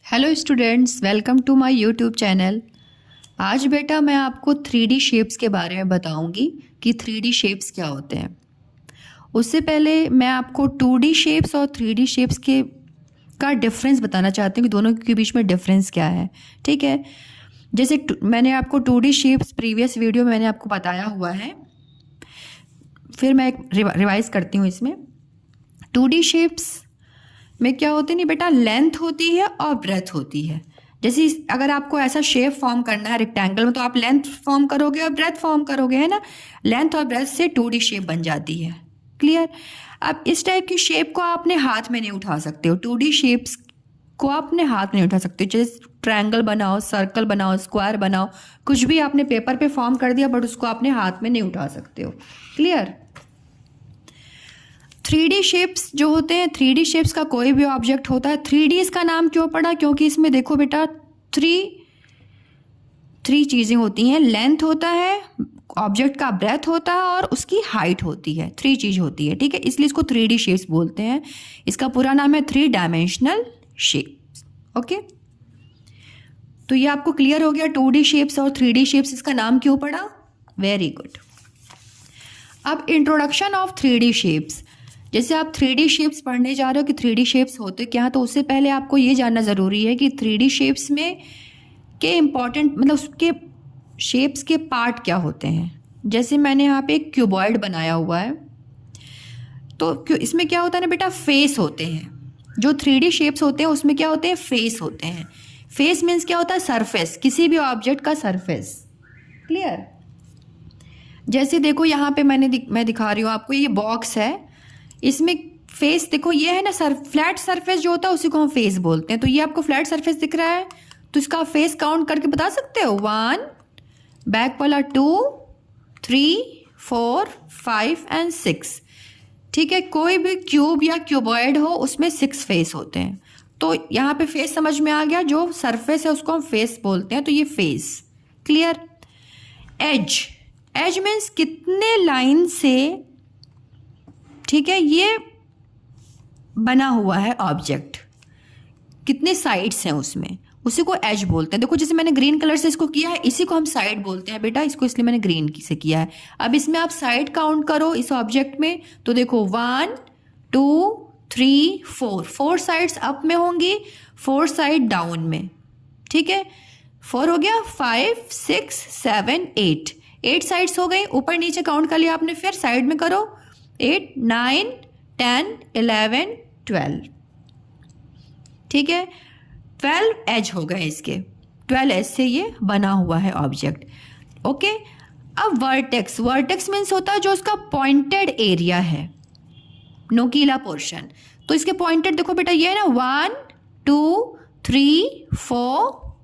Hello students, welcome to my YouTube channel. आज बेटा मैं आपको 3D शेप्स के बारे में बताऊंगी कि 3D शेप्स क्या होते हैं। उससे पहले मैं आपको 2D शेप्स और 3D शेप्स के का डिफरेंस बताना चाहती हूँ कि दोनों के बीच में डिफरेंस क्या है। ठीक है, जैसे मैंने आपको 2D शेप्स प्रीवियस वीडियो में मैंने आपको बताया हुआ है, फिर मैं एक रिवाइज करती हूँ। इसमें 2D शेप्स में क्या होती है नहीं बेटा, लेंथ होती है और ब्रेथ होती है। जैसे अगर आपको ऐसा शेप फॉर्म करना है रेक्टेंगल में, तो आप लेंथ फॉर्म करोगे और ब्रेथ फॉर्म करोगे, है ना। लेंथ और ब्रेथ से 2D शेप बन जाती है। क्लियर। अब इस टाइप की शेप को आप अपने हाथ में नहीं उठा सकते हो। 2D शेप्स को आप अपने हाथ में नहीं उठा सकते हो। जैसे ट्रायंगल बनाओ, सर्कल बनाओ, स्क्वायर बनाओ, कुछ भी आपने पेपर पे फॉर्म कर दिया, बट उसको अपने हाथ में नहीं उठा सकते हो। क्लियर। 3D शेप्स जो होते हैं, 3D शेप्स का कोई भी ऑब्जेक्ट होता है। 3D इसका नाम क्यों पड़ा? क्योंकि इसमें देखो बेटा थ्री चीज़ें होती हैं। लेंथ होता है, ऑब्जेक्ट का ब्रेथ होता है और उसकी हाइट होती है। 3 चीज़ होती है, ठीक है। इसलिए इसको 3D शेप्स बोलते हैं। इसका पूरा नाम है 3 डायमेंशनल शेप्स। ओके, तो ये आपको क्लियर हो गया 2D शेप्स और 3D शेप्स इसका नाम क्यों पड़ा। Very good. अब इंट्रोडक्शन ऑफ 3D शेप्स। जैसे आप 3D शेप्स पढ़ने जा रहे हो कि 3D शेप्स होते क्या, तो उससे पहले आपको ये जानना ज़रूरी है कि 3D शेप्स में के इम्पॉर्टेंट मतलब उसके शेप्स के पार्ट क्या होते हैं। जैसे मैंने यहाँ पे एक क्यूबॉइड बनाया हुआ है, तो इसमें क्या होता है ना बेटा, फेस होते हैं। जो 3D शेप्स होते हैं उसमें क्या होते हैं, फेस होते हैं। फेस मीन्स क्या होता है, सरफेस, किसी भी ऑब्जेक्ट का सरफेस। क्लियर। जैसे देखो यहाँ पे मैं दिखा रही हूँ आपको, ये बॉक्स है, इसमें फेस देखो, ये है ना सर, फ्लैट सरफेस जो होता है उसी को हम फेस बोलते हैं। तो ये आपको फ्लैट सरफेस दिख रहा है, तो इसका फेस काउंट करके बता सकते हो। 1, बैक वाला 2, 3, 4, 5 एंड 6। ठीक है, कोई भी क्यूब या क्यूबॉइड हो उसमें 6 फेस होते हैं। तो यहाँ पे फेस समझ में आ गया, जो सरफेस है उसको हम फेस बोलते हैं। तो ये face. Clear. Edge, edge means कितने लाइन से, ठीक है, ये बना हुआ है ऑब्जेक्ट, कितने साइड्स हैं उसमें, उसी को एज बोलते हैं। देखो जैसे मैंने ग्रीन कलर से इसको किया है, इसी को हम साइड बोलते हैं बेटा, इसको इसलिए मैंने ग्रीन से किया है। अब इसमें आप साइड काउंट करो इस ऑब्जेक्ट में, तो देखो 1, 2, 3, 4 साइड्स अप में होंगी, 4 साइड डाउन में। ठीक है, 4 हो गया, 5, 6, 7, 8 साइड्स हो गई। ऊपर नीचे काउंट कर लिया आपने, फिर साइड में करो, 8, 9, 10, 11, 12। ठीक है, 12 एज हो गए इसके, 12 एज से ये बना हुआ है ऑब्जेक्ट। ओके। अब वर्टेक्स, वर्टेक्स मीन्स होता है जो उसका पॉइंटेड एरिया है, नोकीला पोर्शन। तो इसके पॉइंटेड देखो बेटा, ये है ना 1, 2, 3, 4,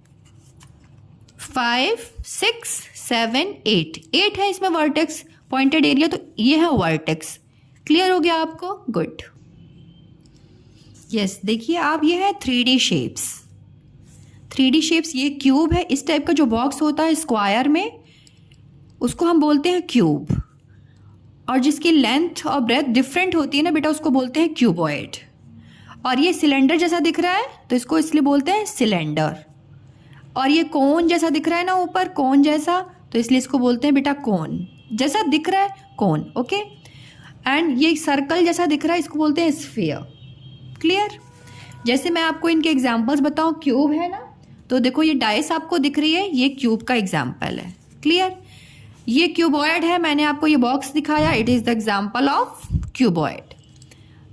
5, 6, 7, 8 है इसमें वर्टेक्स, पॉइंटेड एरिया। तो ये है वर्टेक्स। क्लियर हो गया आपको? गुड। यस, देखिए आप, ये है 3D शेप्स। 3D शेप्स, ये क्यूब है, इस टाइप का जो बॉक्स होता है स्क्वायर में, उसको हम बोलते हैं क्यूब। और जिसकी लेंथ और ब्रेथ डिफरेंट होती है ना बेटा, उसको बोलते हैं क्यूबॉइड। और ये सिलेंडर जैसा दिख रहा है, तो इसको इसलिए बोलते हैं सिलेंडर। और ये कोन जैसा दिख रहा है ना ऊपर, कोन जैसा, तो इसलिए इसको बोलते हैं बेटा कोन। जैसा दिख रहा है कोन। ओके। एंड ये सर्कल जैसा दिख रहा है, इसको बोलते हैं स्फीयर। क्लियर। जैसे मैं आपको इनके एग्जांपल्स बताऊं, क्यूब है ना, तो देखो ये डाइस आपको दिख रही है, ये क्यूब का एग्जांपल है। क्लियर। ये क्यूबॉइड है, मैंने आपको ये बॉक्स दिखाया, it is the example of cuboid.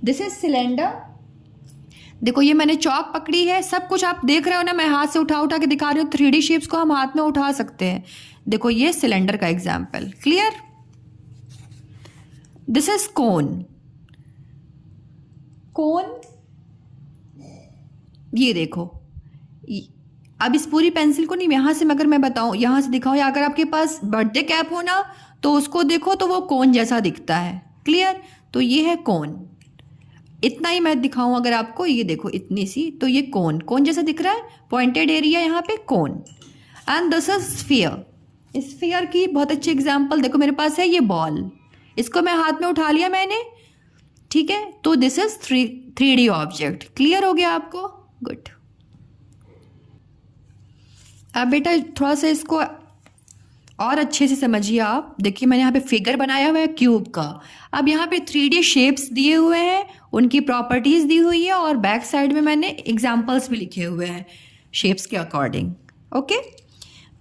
This is cylinder. देखो ये मैंने चौक पकड़ी है, सब कुछ आप देख रहे हो ना, मैं हाथ से उठा उठा के दिखा रही हूँ। 3D शेप्स को हम हाथ में उठा सकते हैं। देखो ये सिलेंडर का एग्जाम्पल। क्लियर। दिस इज कोन। कोन, ये देखो, अब इस पूरी पेंसिल को नहीं, यहाँ से अगर मैं बताऊं, यहाँ से दिखाऊं, या अगर आपके पास बर्थडे कैप हो ना, तो उसको देखो तो वो कोन जैसा दिखता है। क्लियर। तो ये है कोन। इतना ही मैं दिखाऊं अगर आपको, ये देखो इतनी सी, तो ये कोन, कोन जैसा दिख रहा है, पॉइंटेड एरिया यहाँ पे cone. And this is sphere. Sphere की बहुत अच्छी एग्जांपल देखो मेरे पास है, ये बॉल, इसको मैं हाथ में उठा लिया मैंने। ठीक है, तो this is 3D object. Clear हो गया आपको? गुड। अब बेटा थोड़ा सा इसको और अच्छे से समझिए आप। देखिए मैंने यहाँ पे फिगर बनाया हुआ है क्यूब का। अब यहाँ पे 3D शेप्स दिए हुए हैं, उनकी प्रॉपर्टीज़ दी हुई है, और बैक साइड में मैंने एग्जांपल्स भी लिखे हुए हैं शेप्स के अकॉर्डिंग। ओके,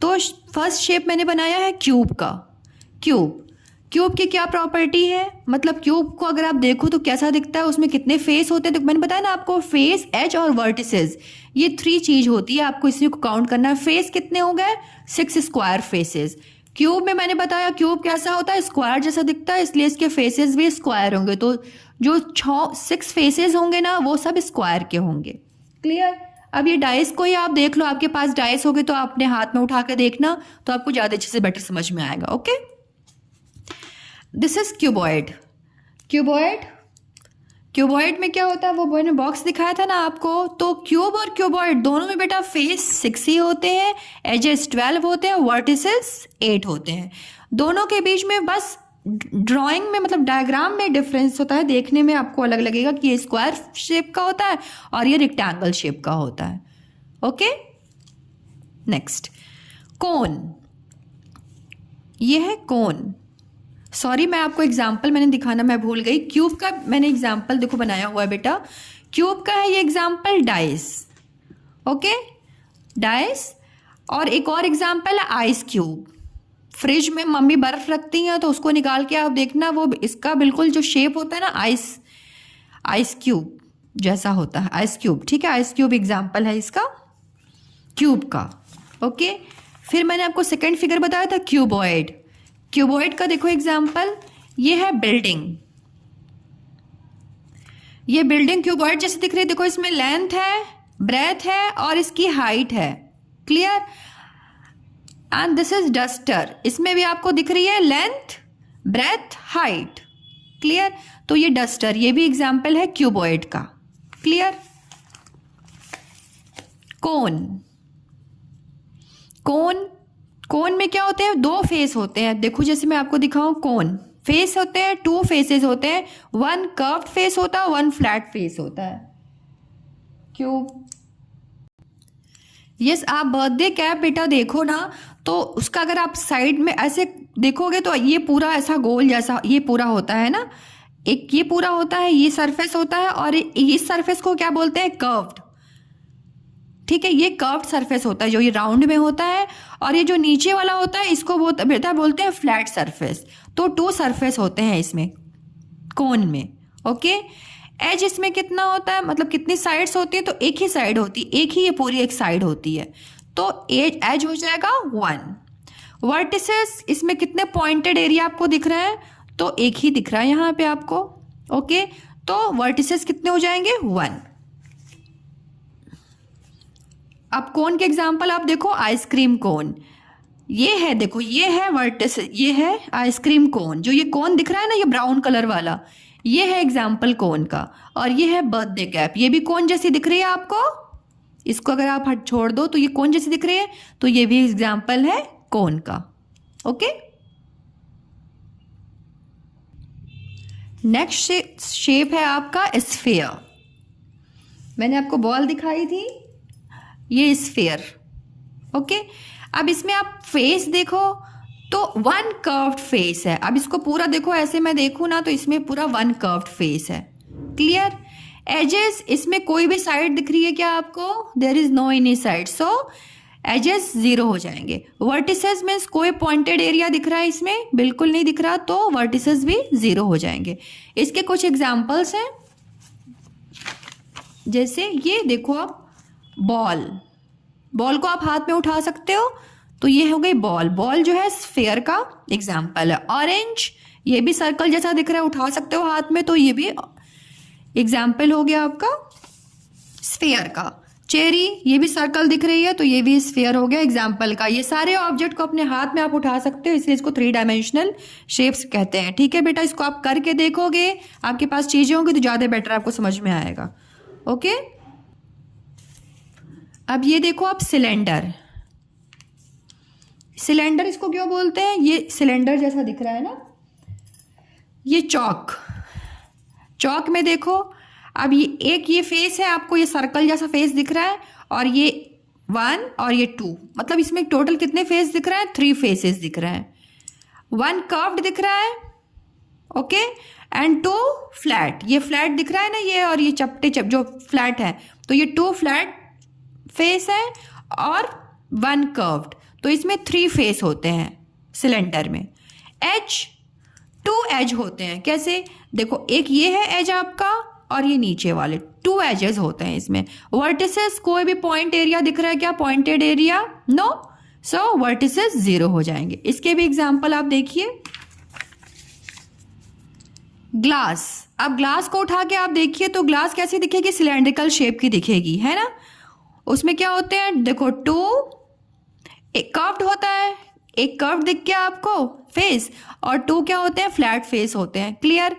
तो फर्स्ट शेप मैंने बनाया है क्यूब का। क्यूब की क्या प्रॉपर्टी है, मतलब क्यूब को अगर आप देखो तो कैसा दिखता है, उसमें कितने फेस होते हैं। तो मैंने बताया ना आपको, फेस, एज और वर्टिसेस, ये 3 चीज होती है, आपको इसी को काउंट करना है। फेस कितने हो गए, 6 स्क्वायर फेसेस। क्यूब में मैंने बताया क्यूब कैसा होता है, स्क्वायर जैसा दिखता है, इसलिए इसके फेसेस भी स्क्वायर होंगे। तो जो 6 फेसेस होंगे ना, वो सब स्क्वायर के होंगे। क्लियर। अब ये डाइस को ही आप देख लो, आपके पास डाइस होगे तो अपने हाथ में उठा के देखना, तो आपको ज़्यादा अच्छे से बेटर समझ में आएगा। Okay, this is cuboid. Cuboid में क्या होता है, वो मैंने बॉक्स दिखाया था ना आपको। तो क्यूब और क्यूबॉइड दोनों में बेटा फेस 6 ही होते हैं, एजेस 12 होते हैं, वर्टिसेस 8 होते हैं। दोनों के बीच में बस ड्राइंग में, मतलब डायग्राम में डिफरेंस होता है, देखने में आपको अलग लगेगा कि ये स्क्वायर शेप का होता है और ये रेक्टेंगल शेप का होता है। ओके, नेक्स्ट कोन। ये है कोन। सॉरी, मैं आपको एग्जाम्पल मैंने दिखाना मैं भूल गई। क्यूब का मैंने एग्जाम्पल देखो बनाया हुआ है बेटा, क्यूब का है ये एग्जाम्पल डाइस। Okay, dice. और एक और एग्जाम्पल है आइस क्यूब। फ्रिज में मम्मी बर्फ रखती हैं तो उसको निकाल के आप देखना, वो इसका बिल्कुल जो शेप होता है ना, आइस क्यूब जैसा होता है, आइस क्यूब। ठीक है, आइस क्यूब एग्जाम्पल है इसका, क्यूब का। ओके, फिर मैंने आपको सेकेंड फिगर बताया था क्यूबॉइड। क्यूबॉइड का देखो एग्जाम्पल, ये है बिल्डिंग। ये बिल्डिंग क्यूबॉइड जैसे दिख रही है। देखो इसमें लेंथ है, ब्रेथ है और इसकी हाइट है। Clear. And this is duster. इसमें भी आपको दिख रही है लेंथ, ब्रेथ, हाइट। क्लियर। तो ये डस्टर, ये भी एग्जाम्पल है क्यूबॉइड का। क्लियर। कोन में क्या होते हैं, 2 फेस होते हैं। देखो जैसे मैं आपको दिखाऊं, कोन फेस होते हैं, 2 फेसेस होते हैं, 1 कर्व्ड फेस होता है, 1 फ्लैट फेस होता है। क्यूब। यस, आप बर्थडे कैप बेटा देखो ना, तो उसका अगर आप साइड में ऐसे देखोगे तो ये पूरा ऐसा गोल जैसा ये पूरा होता है ना, एक ये पूरा होता है, ये सरफेस होता है, और इस सरफेस को क्या बोलते हैं, कर्व्ड। ठीक है, ये कर्व्ड सरफेस होता है जो ये राउंड में होता है, और ये जो नीचे वाला होता है इसको बेटा बोलते हैं फ्लैट सरफेस। तो 2 सरफेस होते हैं इसमें, कोन में। ओके, एज इसमें कितना होता है, मतलब कितनी साइड्स होती है, तो एक ही साइड होती है, एक ही ये पूरी एक साइड होती है, तो एज हो जाएगा 1। वर्टिसेस इसमें कितने पॉइंटेड एरिया आपको दिख रहा है, तो एक ही दिख रहा है यहाँ पे आपको। ओके, तो वर्टिसेस कितने हो जाएंगे, 1। अब कोन के एग्जाम्पल आप देखो, आइसक्रीम कोन ये है, देखो ये है वर्टिस, ये है आइसक्रीम कोन। जो ये कोन दिख रहा है ना, ये ब्राउन कलर वाला, ये है एग्जाम्पल कोन का। और ये है बर्थडे कैप, ये भी कोन जैसी दिख रही है आपको। इसको अगर आप हट छोड़ दो तो ये कोन जैसी दिख रही है, तो ये भी एग्जाम्पल है कोन का। ओके, नेक्स्ट शेप है आपका स्फीयर। मैंने आपको बॉल दिखाई थी, ये स्फीयर। ओके, अब इसमें आप फेस देखो तो 1 कर्व्ड फेस है। अब इसको पूरा देखो, ऐसे मैं देखूँ ना तो इसमें पूरा 1 कर्व्ड फेस है। क्लियर। एजेस, इसमें कोई भी साइड दिख रही है क्या आपको, there is no any side, so edges 0 हो जाएंगे। वर्टिसेस मीन्स कोई पॉइंटेड एरिया दिख रहा है इसमें, बिल्कुल नहीं दिख रहा, तो वर्टिसेस भी 0 हो जाएंगे। इसके कुछ एग्जाम्पल्स हैं, जैसे ये देखो आप, बॉल को आप हाथ में उठा सकते हो, तो ये हो गई बॉल। बॉल जो है स्फीयर का एग्जाम्पल है। ऑरेंज, ये भी सर्कल जैसा दिख रहा है, उठा सकते हो हाथ में, तो ये भी एग्जाम्पल हो गया आपका स्फीयर का। चेरी, ये भी सर्कल दिख रही है, तो ये भी स्फीयर हो गया एग्जाम्पल का। ये सारे ऑब्जेक्ट को अपने हाथ में आप उठा सकते हो, इसलिए इसको 3 डायमेंशनल शेप्स कहते हैं। ठीक है बेटा, इसको आप करके देखोगे, आपके पास चीजें होंगी तो ज़्यादा बेटर आपको समझ में आएगा। ओके, अब ये देखो आप, सिलेंडर। सिलेंडर इसको क्यों बोलते हैं, ये सिलेंडर जैसा दिख रहा है ना। ये चौक में देखो, अब ये एक ये फेस है आपको, ये सर्कल जैसा फेस दिख रहा है, और ये 1 और ये 2, मतलब इसमें टोटल कितने फेस दिख रहे हैं? 3 फेसेस दिख रहे हैं। 1 कर्व्ड दिख रहा है, ओके, एंड 2 फ्लैट। ये फ्लैट दिख रहा है ना, ये और ये चपटे जो फ्लैट है, तो ये 2 फ्लैट फेस है और 1 कर्व्ड। तो इसमें 3 फेस होते हैं सिलेंडर में। एज, 2 एज होते हैं। कैसे? देखो, एक ये है एज आपका और ये नीचे वाले 2 एजेस होते हैं इसमें। वर्टिसेस, कोई भी पॉइंट एरिया दिख रहा है क्या? Pointed area? नो, सो वर्टिसेस 0 हो जाएंगे। इसके भी एग्जाम्पल आप देखिए। ग्लास, अब ग्लास को उठा के आप देखिए तो ग्लास कैसी दिखेगी? सिलेंड्रिकल शेप की दिखेगी, है ना। उसमें क्या होते हैं? देखो, 2 एक कर्व्ड होता है, एक कर्व दिख गया आपको फेस, और 2 क्या होते हैं? फ्लैट फेस होते हैं। क्लियर?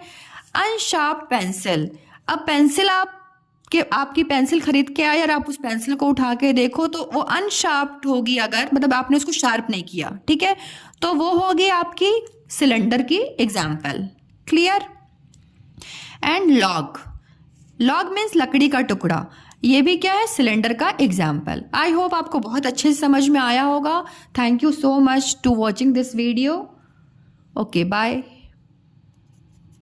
अनशार्प पेंसिल, अब पेंसिल आपकी पेंसिल खरीद के आए और आप उस पेंसिल को उठा के देखो तो वो अनशार्प्ड होगी, अगर मतलब आपने उसको शार्प नहीं किया, ठीक है, तो वो होगी आपकी सिलेंडर की example. Clear? And log, log means लकड़ी का टुकड़ा, ये भी क्या है? सिलेंडर का एग्जाम्पल। आई होप आपको बहुत अच्छे से समझ में आया होगा। Thank you so much to watching this video. Okay, bye.